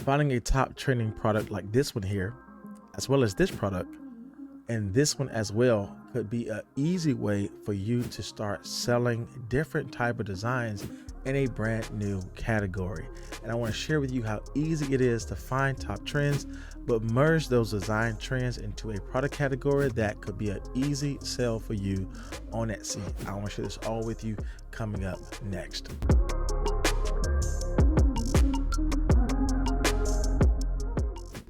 Finding a top trending product like this one here, as well as this product, and this one as well, could be an easy way for you to start selling different type of designs in a brand new category. And I want to share with you how easy it is to find top trends, but merge those design trends into a product category that could be an easy sell for you on Etsy. I want to share this all with you coming up next.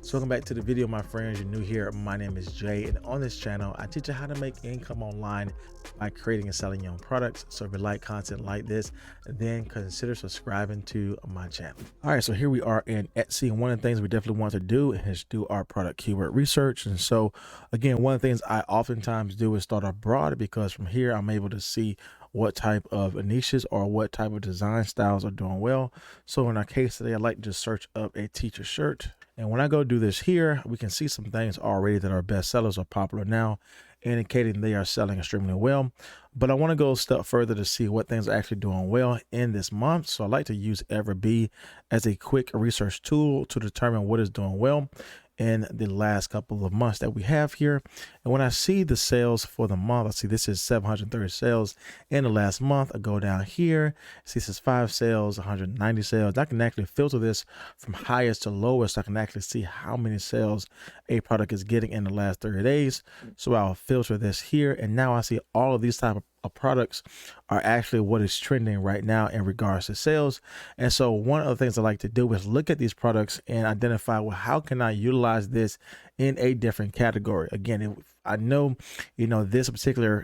So welcome back to the video, my friends. You're new here. My name is Jay, and on this channel, I teach you how to make income online by creating and selling your own products. So if you like content like this, then consider subscribing to my channel. All right, so here we are in Etsy, and one of the things we definitely want to do is do our product keyword research. And so again, one of the things I oftentimes do is start off broad, because from here I'm able to see what type of niches or what type of design styles are doing well. So in our case today, I'd like to just search up a teacher shirt. And when I go do this here, we can see some things already that are best sellers or popular now, indicating they are selling extremely well. But I want to go a step further to see what things are actually doing well in this month. So I like to use Everbee as a quick research tool to determine what is doing well in the last couple of months that we have here. And when I see the sales for the month, I see this is 730 sales in the last month. I go down here, see this is 5 sales, 190 sales. I can actually filter this from highest to lowest. I can actually see how many sales a product is getting in the last 30 days. So I'll filter this here, and now I see all of these type of products are actually what is trending right now in regards to sales. And so one of the things I like to do is look at these products and identify, well, how can I utilize this in a different category? Again, if I know, this particular,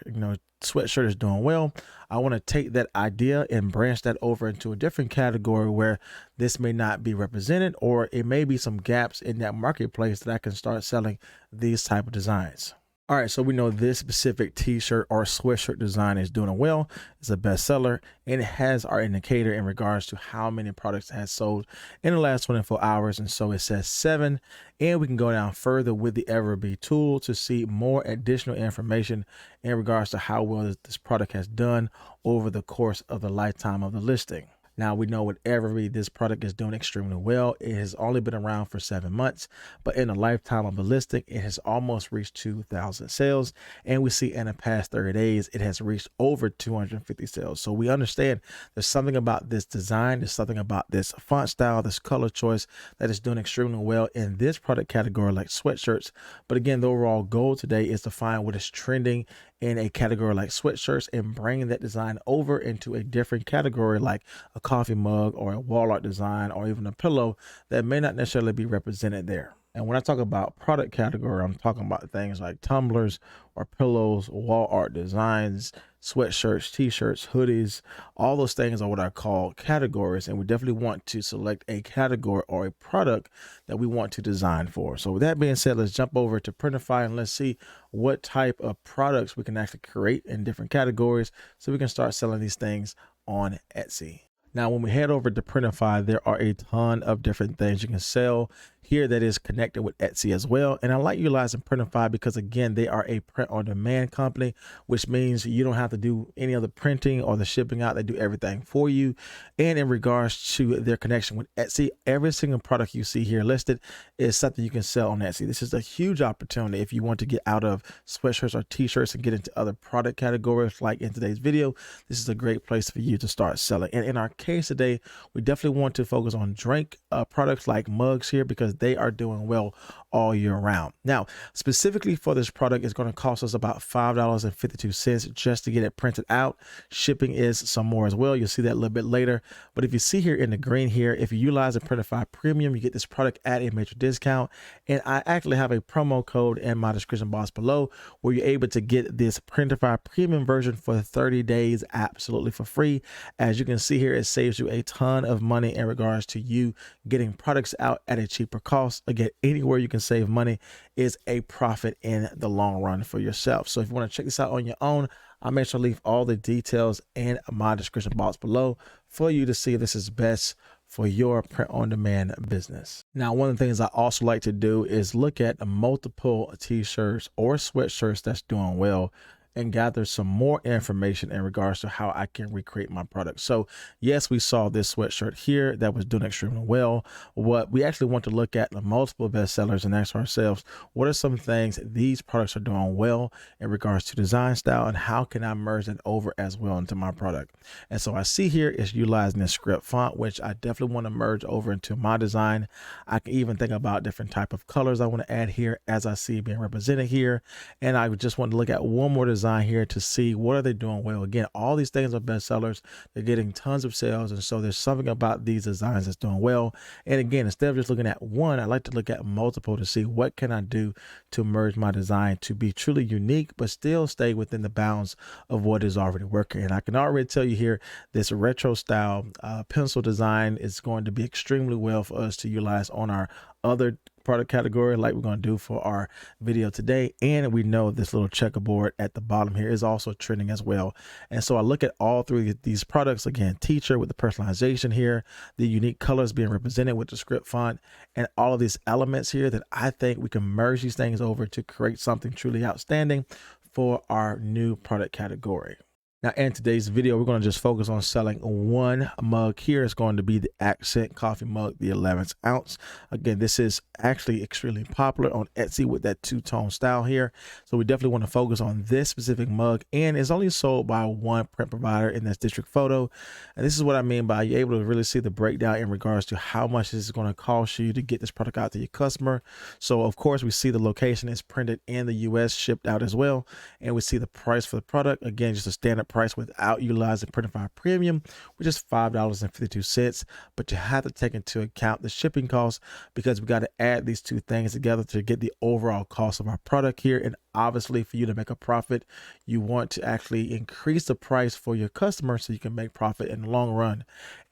sweatshirt is doing well, I want to take that idea and branch that over into a different category where this may not be represented, or it may be some gaps in that marketplace that I can start selling these type of designs. All right, so we know this specific t-shirt or sweatshirt design is doing well. It's a bestseller, and it has our indicator in regards to how many products it has sold in the last 24 hours. And so it says 7, and we can go down further with the Everbee tool to see more additional information in regards to how well this product has done over the course of the lifetime of the listing. Now we know with Everbee, this product is doing extremely well. It has only been around for 7 months, but in the lifetime of the listing, it has almost reached 2,000 sales. And we see in the past 30 days, it has reached over 250 sales. So we understand there's something about this design, there's something about this font style, this color choice that is doing extremely well in this product category like sweatshirts. But again, the overall goal today is to find what is trending in a category like sweatshirts and bringing that design over into a different category like a coffee mug or a wall art design or even a pillow that may not necessarily be represented there. And when I talk about product category, I'm talking about things like tumblers or pillows, wall art designs, sweatshirts, t-shirts, hoodies. All those things are what I call categories. And we definitely want to select a category or a product that we want to design for. So with that being said, let's jump over to Printify and let's see what type of products we can actually create in different categories so we can start selling these things on Etsy. Now, when we head over to Printify, there are a ton of different things you can sell here that is connected with Etsy as well. And I like utilizing Printify because, again, they are a print-on-demand company, which means you don't have to do any of the printing or the shipping out. They do everything for you. And in regards to their connection with Etsy, every single product you see here listed is something you can sell on Etsy. This is a huge opportunity if you want to get out of sweatshirts or t-shirts and get into other product categories like in today's video. This is a great place for you to start selling. And in our case today, we definitely want to focus on drink products like mugs here because they are doing well all year round. Now, specifically for this product, it's going to cost us about $5.52 just to get it printed out. Shipping is some more as well. You'll see that a little bit later. But if you see here in the green here, if you utilize a Printify Premium, you get this product at a major discount. And I actually have a promo code in my description box below where you're able to get this Printify Premium version for 30 days absolutely for free. As you can see here, it saves you a ton of money in regards to you getting products out at a cheaper cost. Again, anywhere you can save money is a profit in the long run for yourself. So if you want to check this out on your own, I'll make sure to leave all the details in my description box below for you to see if this is best for your print-on-demand business. Now, one of the things I also like to do is look at multiple t-shirts or sweatshirts that's doing well and gather some more information in regards to how I can recreate my product. So yes, we saw this sweatshirt here that was doing extremely well. What we actually want to look at the multiple bestsellers and ask ourselves, what are some things these products are doing well in regards to design style, and how can I merge it over as well into my product? And so I see here is utilizing this script font, which I definitely want to merge over into my design. I can even think about different type of colors I want to add here as I see being represented here. And I just want to look at one more design here to see what are they doing well. Again, all these things are bestsellers. They're getting tons of sales. And so there's something about these designs that's doing well. And again, instead of just looking at one, I like to look at multiple to see what can I do to merge my design to be truly unique, but still stay within the bounds of what is already working. And I can already tell you here, this retro style pencil design is going to be extremely well for us to utilize on our other product category like we're going to do for our video today. And we know this little checkerboard at the bottom here is also trending as well. And so I look at all three of these products, again, teacher with the personalization here, the unique colors being represented with the script font, and all of these elements here that I think we can merge these things over to create something truly outstanding for our new product category. Now, in today's video, we're going to just focus on selling one mug here. It's going to be the Accent Coffee Mug, the 11th ounce. Again, this is actually extremely popular on Etsy with that two-tone style here. So we definitely want to focus on this specific mug, and it's only sold by one print provider, in this District Photo. And this is what I mean by you're able to really see the breakdown in regards to how much this is going to cost you to get this product out to your customer. So of course, we see the location is printed in the US, shipped out as well. And we see the price for the product. Again, just a standard price without utilizing Printify Premium, which is $5.52. But you have to take into account the shipping costs, because we got to add these two things together to get the overall cost of our product here. And obviously, for you to make a profit, you want to actually increase the price for your customer so you can make profit in the long run.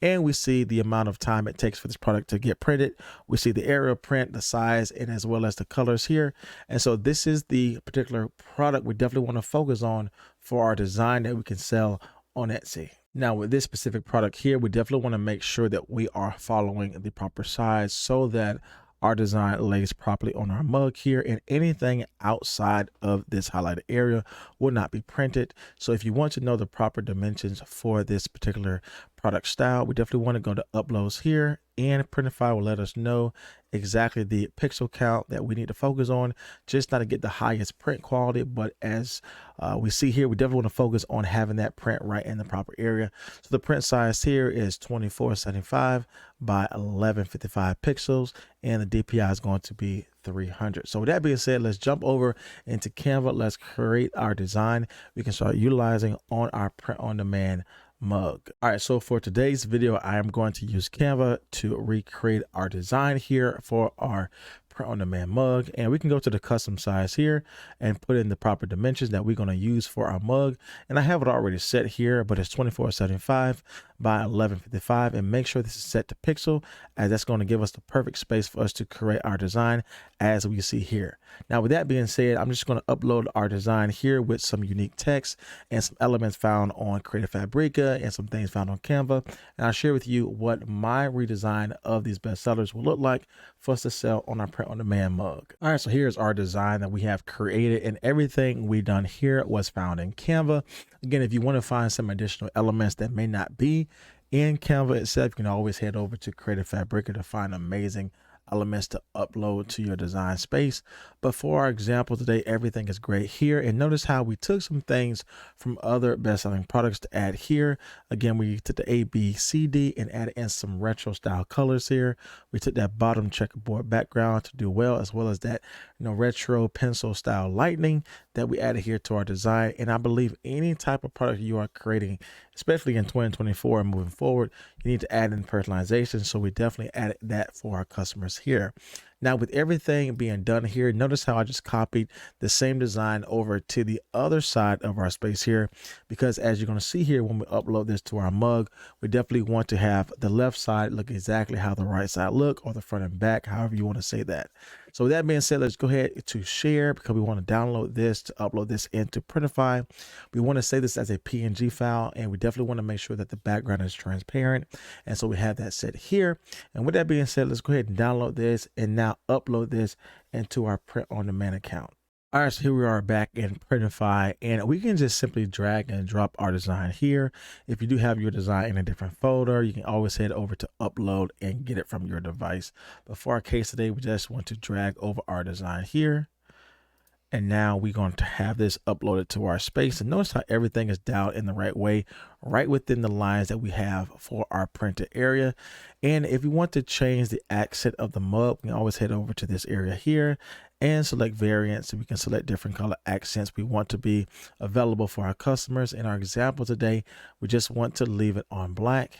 And we see the amount of time it takes for this product to get printed. We see the area of print, the size, and as well as the colors here. And so this is the particular product we definitely want to focus on for our design that we can sell on Etsy. Now, with this specific product here, we definitely want to make sure that we are following the proper size so that our design lays properly on our mug here, and anything outside of this highlighted area will not be printed. So if you want to know the proper dimensions for this particular product style, we definitely want to go to uploads here, and Printify will let us know exactly the pixel count that we need to focus on, just not to get the highest print quality, but as we see here, we definitely want to focus on having that print right in the proper area. So the print size here is 2475 by 1155 pixels, and the DPI is going to be 300. So with that being said, let's jump over into Canva. Let's create our design we can start utilizing on our print on demand mug. All right, so for today's video, I am going to use Canva to recreate our design here for our print on demand mug. And we can go to the custom size here and put in the proper dimensions that we're going to use for our mug. And I have it already set here, but it's 2475 by 1155, and make sure this is set to pixel, as that's going to give us the perfect space for us to create our design as we see here. Now, with that being said, I'm just going to upload our design here with some unique text and some elements found on Creative Fabrica and some things found on Canva. And I'll share with you what my redesign of these bestsellers will look like for us to sell on our print on demand mug. All right, so here's our design that we have created, and everything we done here was found in Canva. Again, if you want to find some additional elements that may not be in Canva itself, you can always head over to Creative Fabrica to find amazing elements to upload to your design space. But for our example today, everything is great here. And notice how we took some things from other best-selling products to add here. Again, we took the A, B, C, D and added in some retro style colors here. We took that bottom checkerboard background to do well, as well as that retro pencil style lightning that we added here to our design. And I believe any type of product you are creating, especially in 2024 and moving forward, you need to add in personalization. So we definitely added that for our customers here. Now, with everything being done here, notice how I just copied the same design over to the other side of our space here, because as you're going to see here, when we upload this to our mug, we definitely want to have the left side look exactly how the right side look, or the front and back, however you want to say that. So with that being said, let's go ahead to share, because we want to download this to upload this into Printify. We want to save this as a PNG file, and we definitely want to make sure that the background is transparent. And so we have that set here. And with that being said, let's go ahead and download this and now upload this into our print on demand account. All right, so here we are back in Printify, and we can just simply drag and drop our design here. If you do have your design in a different folder, you can always head over to upload and get it from your device. But for our case today, we just want to drag over our design here. And now we're going to have this uploaded to our space. And notice how everything is dialed in the right way, right within the lines that we have for our printed area. And if we want to change the accent of the mug, we can always head over to this area here and select variants. We can select different color accents we want to be available for our customers. In our example today, we just want to leave it on black.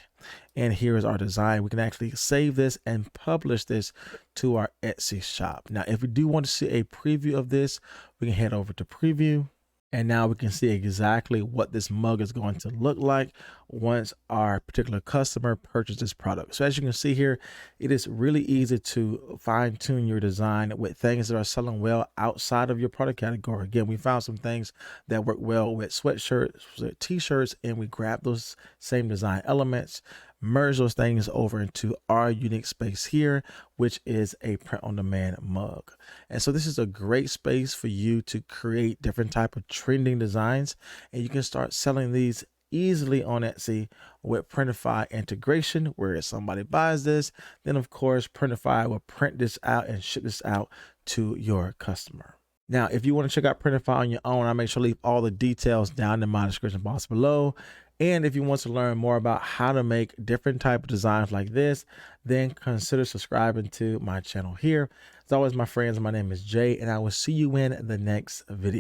And here is our design. We can actually save this and publish this to our Etsy shop. Now, if we do want to see a preview of this, we can head over to preview. And now we can see exactly what this mug is going to look like once our particular customer purchases this product. So as you can see here, it is really easy to fine tune your design with things that are selling well outside of your product category. Again, we found some things that work well with sweatshirts, with t-shirts, and we grab those same design elements, merge those things over into our unique space here, which is a print-on-demand mug. And so this is a great space for you to create different type of trending designs, and you can start selling these easily on Etsy with Printify integration, where if somebody buys this, then of course Printify will print this out and ship this out to your customer. Now, if you want to check out Printify on your own, I'll make sure to leave all the details down in my description box below. And if you want to learn more about how to make different type of designs like this, then consider subscribing to my channel here. As always, my friends, my name is Jay, and I will see you in the next video.